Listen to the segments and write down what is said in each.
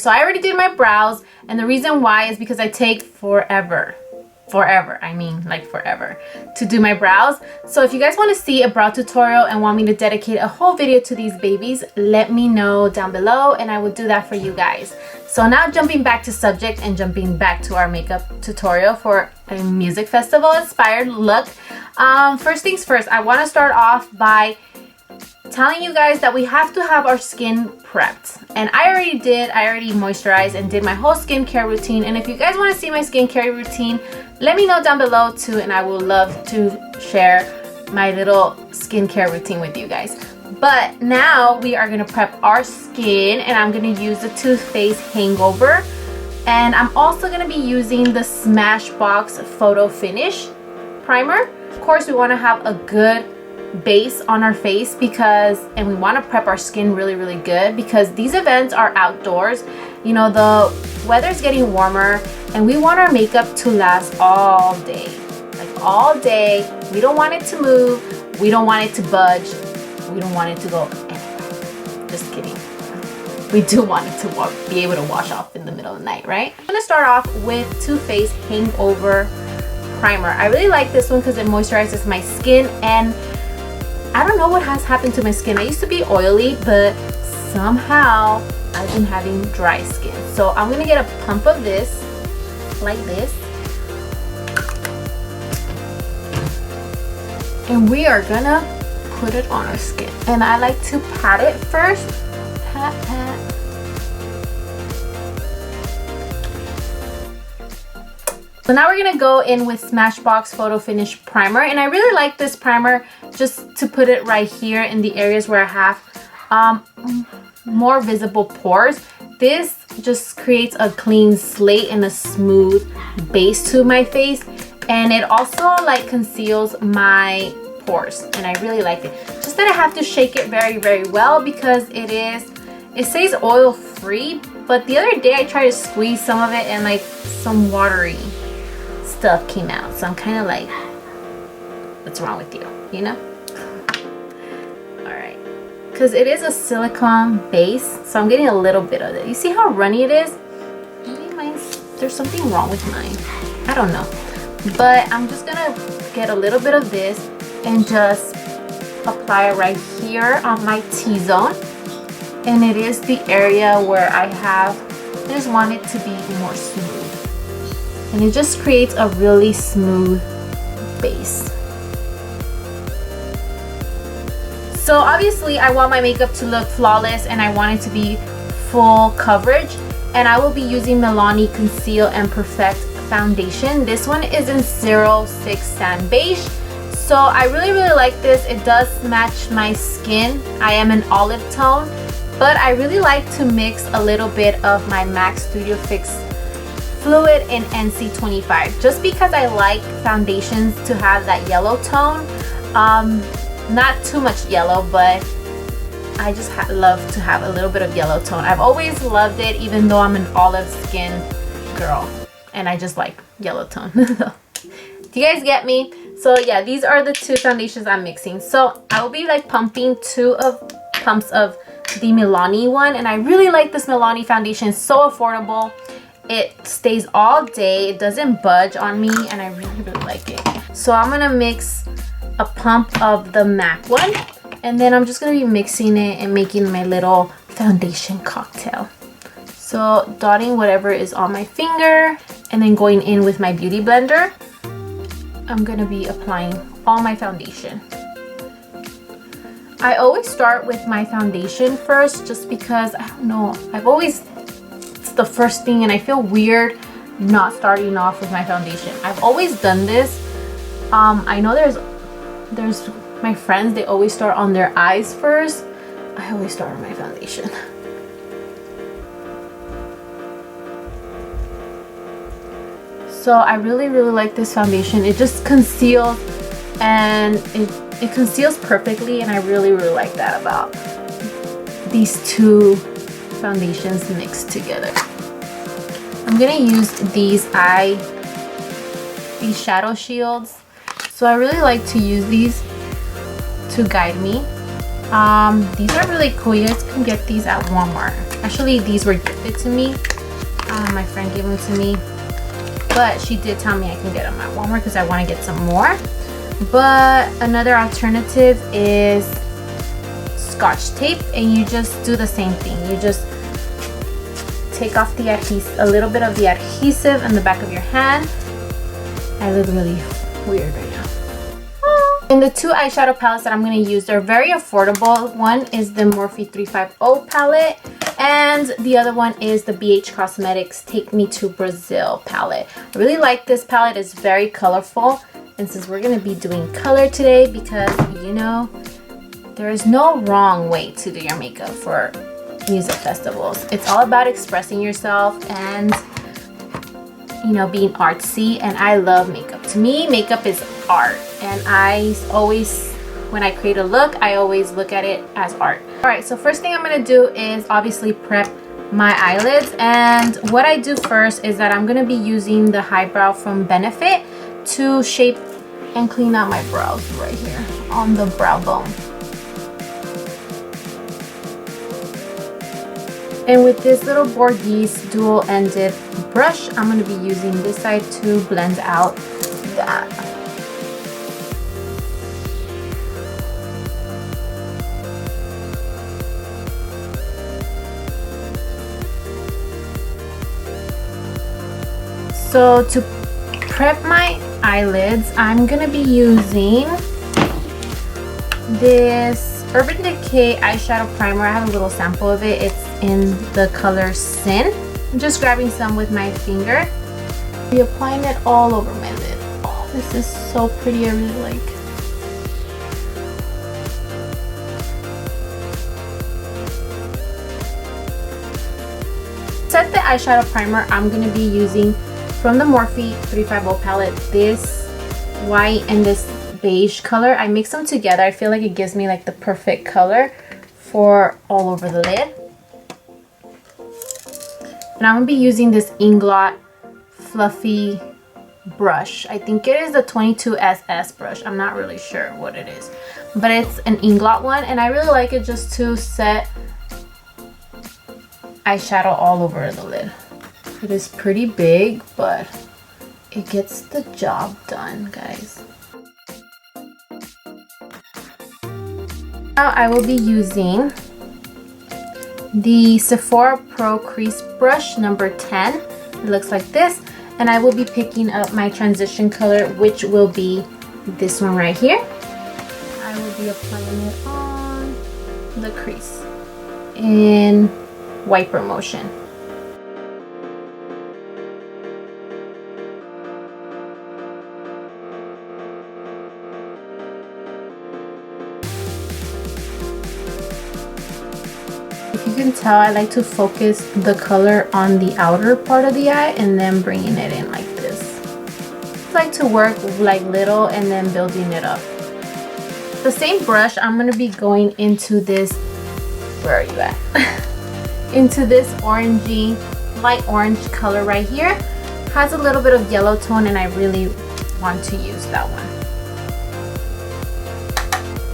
So I already did my brows, and the reason why is because I take forever, I mean like forever, to do my brows. So if you guys want to see a brow tutorial and want me to dedicate a whole video to these babies, let me know down below and I will do that for you guys. So now jumping back to subject and jumping back to our makeup tutorial for a music festival inspired look. First things first, I want to start off by telling you guys that we have to have our skin prepped, and I already moisturized and did my whole skincare routine. And if you guys want to see my skincare routine, let me know down below too, and I will love to share my little skincare routine with you guys. But now we are gonna prep our skin, and I'm gonna use the Too Faced Hangover, and I'm also gonna be using the Smashbox Photo Finish primer. Of course, we want to have a good base on our face and we want to prep our skin really good, because these events are outdoors. You know, the weather's getting warmer and we want our makeup to last all day, like all day. We don't want it to move, we don't want it to budge, we don't want it to go anywhere. Just kidding, we do want it to be able to wash off in the middle of the night, right? I'm gonna start off with Too Faced Hangover primer. I really like this one because it moisturizes my skin, and I don't know what has happened to my skin. I used to be oily, but somehow I've been having dry skin. So I'm gonna get a pump of this, like this. And we are gonna put it on our skin. And I like to pat it first. Pat, pat. So now we're gonna go in with Smashbox Photo Finish Primer, and I really like this primer just to put it right here in the areas where I have more visible pores. This just creates a clean slate and a smooth base to my face, and it also like conceals my pores, and I really like it. Just that I have to shake it very well, because it says oil free, but the other day I tried to squeeze some of it and like some watery stuff came out, so I'm kind of like, what's wrong with you, you know? Alright, because it is a silicone base, so I'm getting a little bit of it. You see how runny it is? Maybe there's something wrong with mine, I don't know. But I'm just gonna get a little bit of this and just apply it right here on my T-zone, and it is the area where I just want it to be more smooth. And it just creates a really smooth base. So obviously I want my makeup to look flawless, and I want it to be full coverage. And I will be using Milani Conceal and Perfect foundation. This one is in 06 Sand Beige. So I really like this. It does match my skin. I am an olive tone, but I really like to mix a little bit of my MAC Studio Fix Fluid in NC25, just because I like foundations to have that yellow tone. Not too much yellow, but I just love to have a little bit of yellow tone. I've always loved it, even though I'm an olive skin girl, and I just like yellow tone. Do you guys get me? So yeah, these are the two foundations I'm mixing. So I will be like pumping pumps of the Milani one, and I really like this Milani foundation. It's so affordable. It stays all day, it doesn't budge on me, and I really like it. So I'm gonna mix a pump of the MAC one, and then I'm just gonna be mixing it and making my little foundation cocktail. So dotting whatever is on my finger, and then going in with my beauty blender, I'm gonna be applying all my foundation. I always start with my foundation first, just because, I don't know, it's the first thing, and I feel weird not starting off with my foundation. I've always done this. I know there's my friends, they always start on their eyes first. I always start on my foundation. So I really like this foundation. It just conceals, and it conceals perfectly, and I really like that about these two foundations mixed together. I'm gonna use these shadow shields. So I really like to use these to guide me. These are really cool. You guys can get these at Walmart. Actually, these were gifted to me. My friend gave them to me, but she did tell me I can get them at Walmart because I want to get some more. But another alternative is Scotch tape, and you just do the same thing. You just take off the a little bit of the adhesive in the back of your hand. I look really weird right now. And the two eyeshadow palettes that I'm going to use, they're very affordable. One is the Morphe 350 palette, and the other one is the BH Cosmetics Take Me to Brazil palette. I really like this palette. It's very colorful, and since we're going to be doing color today, because you know there is no wrong way to do your makeup for music festivals. It's all about expressing yourself and, you know, being artsy, and I love makeup. To me, makeup is art, and I always, when I create a look, I always look at it as art. Alright, so first thing I'm going to do is obviously prep my eyelids, and what I do first is that I'm going to be using the highbrow from Benefit to shape and clean out my brows right here on the brow bone. And with this little Borghese dual-ended brush, I'm going to be using this side to blend out that. So to prep my eyelids, I'm going to be using this Urban Decay eyeshadow primer. I have a little sample of it. It's in the color Sin. I'm just grabbing some with my finger. I'll be applying it all over my lid. Oh, this is so pretty. I really like. Set the eyeshadow primer I'm going to be using from the Morphe 350 palette. This white and this beige color. I mix them together. I feel like it gives me like the perfect color for all over the lid. And I'm going to be using this Inglot fluffy brush. I think it is the 22SS brush. I'm not really sure what it is. But it's an Inglot one, and I really like it just to set eyeshadow all over the lid. It is pretty big, but it gets the job done, guys. Now I will be using the Sephora Pro Crease Brush number 10. It looks like this, and I will be picking up my transition color, which will be this one right here. I will be applying it on the crease in wiper motion. If you can tell, I like to focus the color on the outer part of the eye and then bringing it in like this. I like to work like little and then building it up. The same brush, I'm going to be going into this, where are you at? Into this orangey, light orange color right here. Has a little bit of yellow tone, and I really want to use that one.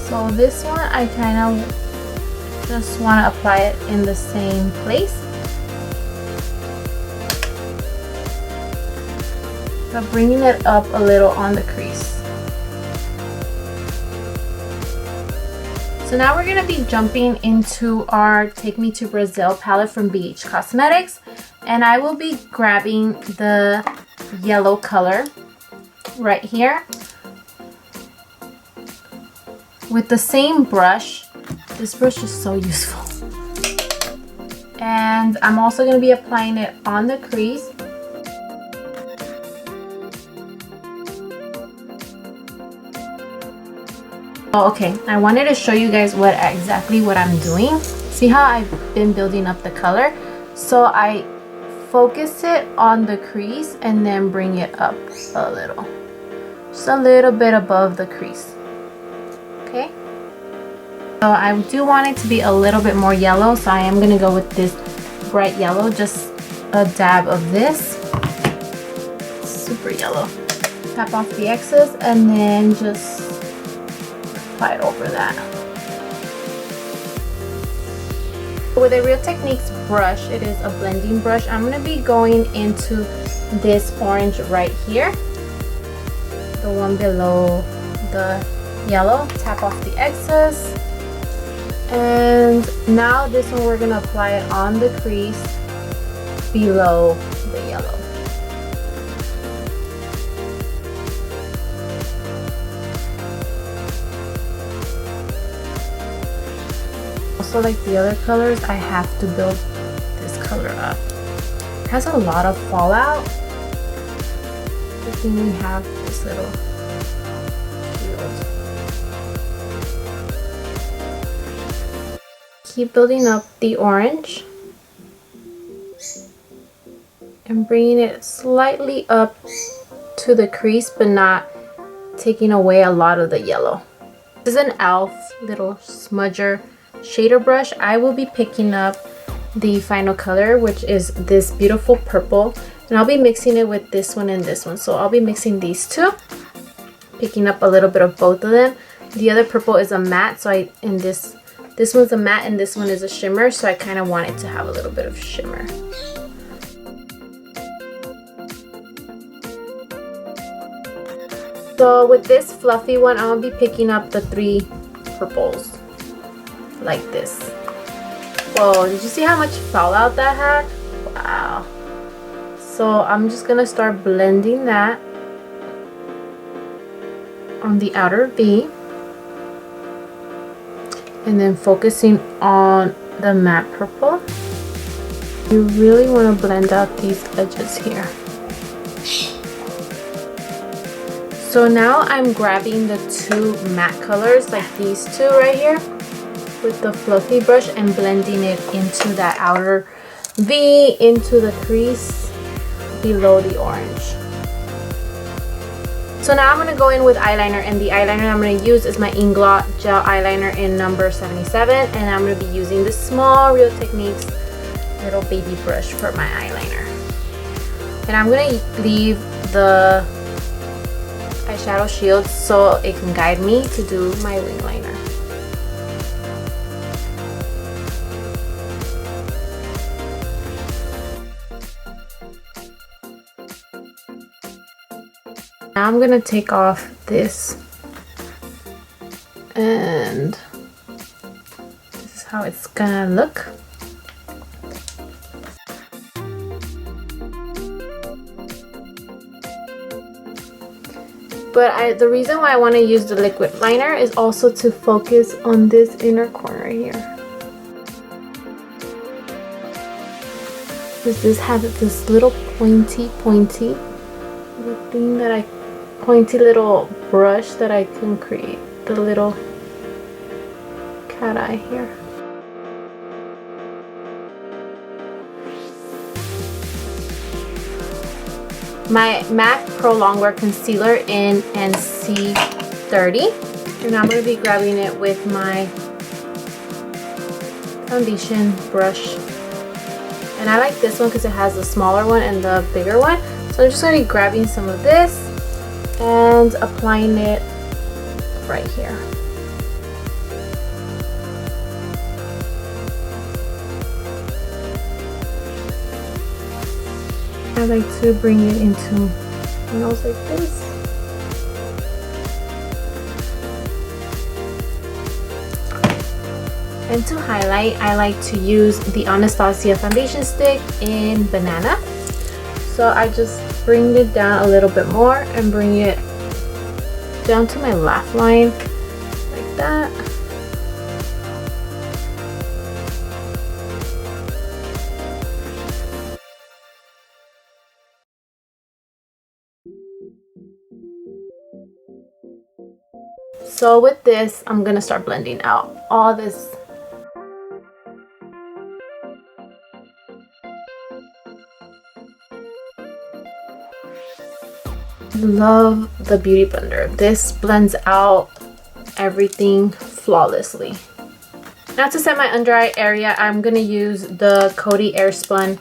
So this one, I kind of just want to apply it in the same place, but bringing it up a little on the crease. So now we're going to be jumping into our Take Me to Brazil palette from BH Cosmetics, and I will be grabbing the yellow color right here with the same brush. This brush is so useful. And I'm also going to be applying it on the crease. Oh, okay, I wanted to show you guys exactly what I'm doing. See how I've been building up the color? So I focus it on the crease and then bring it up a little. Just a little bit above the crease. Okay? So I do want it to be a little bit more yellow, so I am going to go with this bright yellow, just a dab of this. Super yellow. Tap off the excess and then just apply it over that. With a Real Techniques brush, it is a blending brush, I'm going to be going into this orange right here, the one below the yellow. Tap off the excess, and now this one we're going to apply it on the crease below the yellow. Also, like the other colors, I have to build this color up. It has a lot of fallout. Good thing we have this little shield. Keep building up the orange and bringing it slightly up to the crease, but not taking away a lot of the yellow. This is an e.l.f. little smudger shader brush. I will be picking up the final color, which is this beautiful purple, and I'll be mixing it with this one and this one. So I'll be mixing these two, picking up a little bit of both of them. The other purple is a matte, so this one's a matte and this one is a shimmer, so I kind of want it to have a little bit of shimmer. So with this fluffy one, I'll be picking up the 3 purples like this. Whoa, did you see how much fallout that had? Wow. So I'm just gonna start blending that on the outer V, and then focusing on the matte purple. You really want to blend out these edges here. So now I'm grabbing the 2 matte colors, like these 2 right here, with the fluffy brush and blending it into that outer V, into the crease below the orange. So now I'm going to go in with eyeliner, and the eyeliner I'm going to use is my Inglot Gel Eyeliner in number 77, and I'm going to be using this small Real Techniques little baby brush for my eyeliner. And I'm going to leave the eyeshadow shield so it can guide me to do my wing liner. Now I'm gonna take off this, and this is how it's gonna look. But the reason why I want to use the liquid liner is also to focus on this inner corner here. This has this little pointy little thing that pointy little brush that I can create the little cat eye here. My MAC Pro Longwear Concealer in NC30, and I'm going to be grabbing it with my foundation brush. And I like this one because it has the smaller one and the bigger one. So I'm just going to be grabbing some of this and applying it right here. I like to bring it into my nose like this. And to highlight, I like to use the Anastasia foundation stick in Banana. So I just bring it down a little bit more and bring it down to my laugh line like that. So with this, I'm gonna start blending out all this. Love the Beauty Blender. This blends out everything flawlessly. Now to set my under eye area, I'm gonna use the Coty Airspun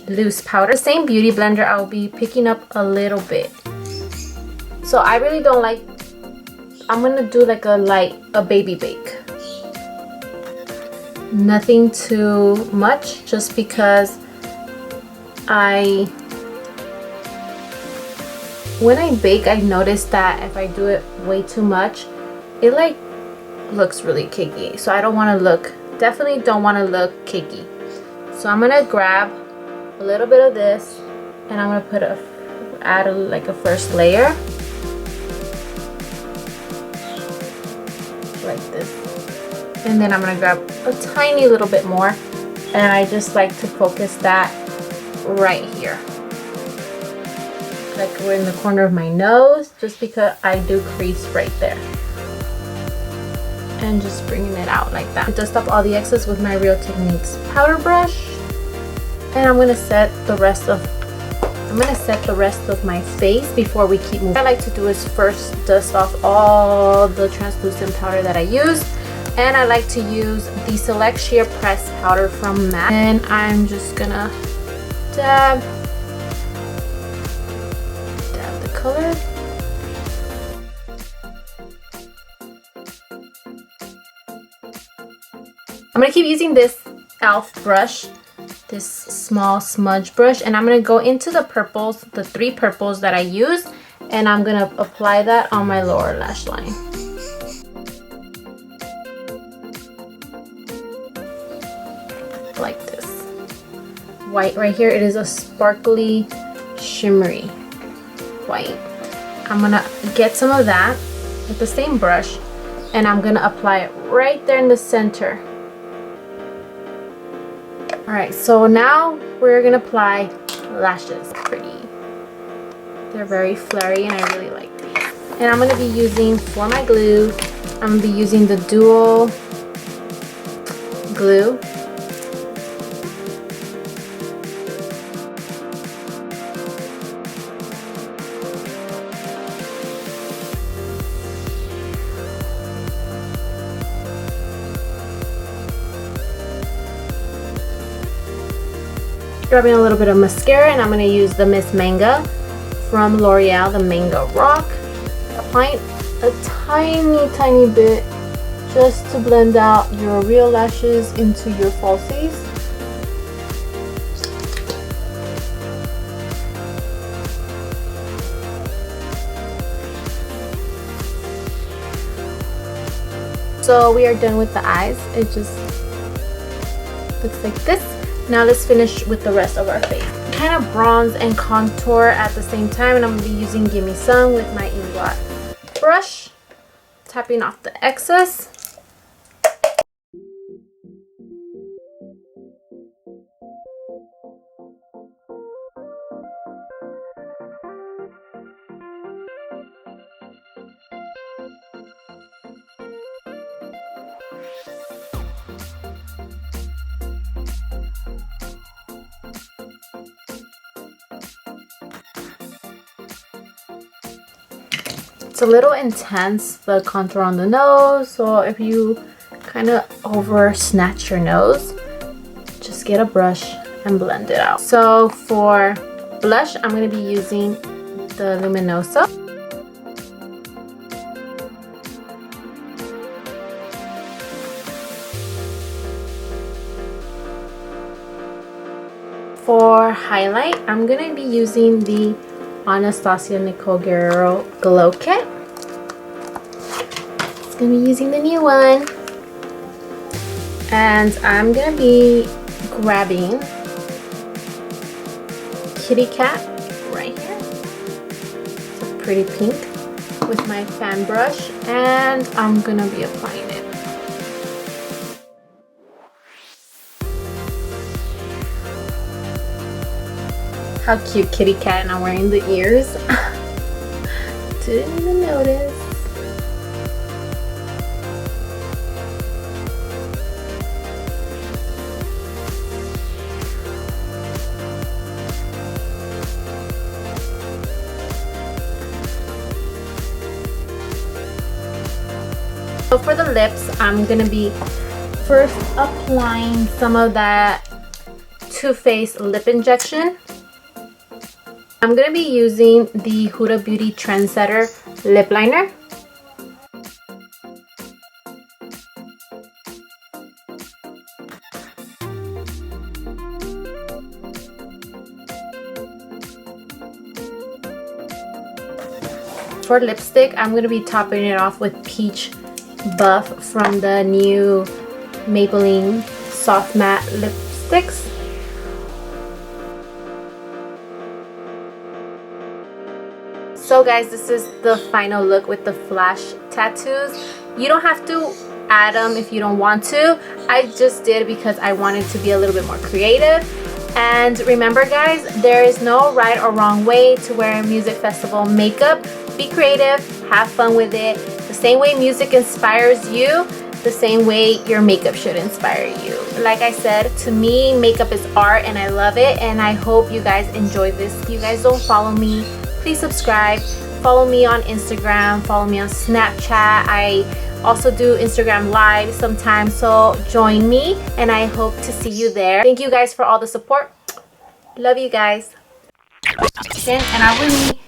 loose powder. Same Beauty Blender, I'll be picking up a little bit. So I really don't like, I'm gonna do like a baby bake. Nothing too much, just because when I bake, I noticed that if I do it way too much, it like looks really cakey. So I don't want to look, definitely don't want to look cakey. So I'm gonna grab a little bit of this and I'm gonna add like a first layer, like this. And then I'm gonna grab a tiny little bit more, and I just like to focus that right here, like we're in the corner of my nose, just because I do crease right there. And just bringing it out like that. Dust off all the excess with my Real Techniques powder brush, and I'm gonna set the rest of my face before we keep moving. What I like to do is first dust off all the translucent powder that I used. And I like to use the Select Sheer Press powder from MAC. And I'm just gonna dab the color. I'm gonna keep using this e.l.f. brush, this small smudge brush, and I'm gonna go into the purples, the 3 purples that I used, and I'm gonna apply that on my lower lash line. Like this. White right here, it is a sparkly, shimmery white. I'm gonna get some of that with the same brush, and I'm gonna apply it right there in the center. Alright, so now we're gonna apply lashes. Pretty. They're very flary and I really like these. And I'm gonna be using, for my glue, I'm gonna be using the Dual glue. Grabbing a little bit of mascara, and I'm going to use the Miss Manga from L'Oreal, the Manga Rock. Applying a tiny bit just to blend out your real lashes into your falsies. So we are done with the eyes. It just looks like this. Now let's finish with the rest of our face. Kind of bronze and contour at the same time, and I'm going to be using Gimme Some with my Inglot brush, tapping off the excess. It's a little intense, the contour on the nose, so if you kind of over snatch your nose, just get a brush and blend it out. So for blush, I'm going to be using the Luminosa. For highlight, I'm going to be using the Anastasia Nicole Guerrero Glow Kit. It's going to be using the new one. And I'm going to be grabbing Kitty Cat right here. It's a pretty pink with my fan brush, and I'm going to be applying it. How cute, Kitty Cat, and I'm wearing the ears. Didn't even notice. So for the lips, I'm gonna be first applying some of that Too Faced lip injection. I'm going to be using the Huda Beauty Trendsetter lip liner. For lipstick, I'm going to be topping it off with Peach Buff from the new Maybelline Soft Matte Lipsticks. So guys, this is the final look with the flash tattoos. You don't have to add them if you don't want to. I just did because I wanted to be a little bit more creative. And remember guys, there is no right or wrong way to wear music festival makeup. Be creative, have fun with it. The same way music inspires you, the same way your makeup should inspire you. Like I said, to me, makeup is art and I love it, and I hope you guys enjoy this. If you guys don't follow me, please subscribe. Follow me on Instagram, follow me on Snapchat. I also do Instagram live sometimes, so join me and I hope to see you there. Thank you guys for all the support. Love you guys. And I really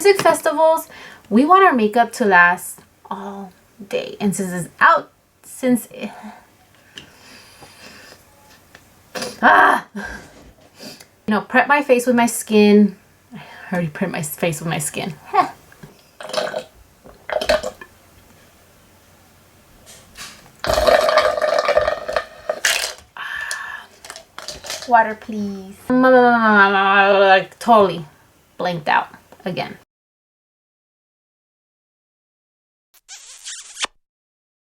music festivals, we want our makeup to last all day, and since it's out, you know, prep my face with my skin. I already prepped my face with my skin. Water, please. Like, totally blanked out again.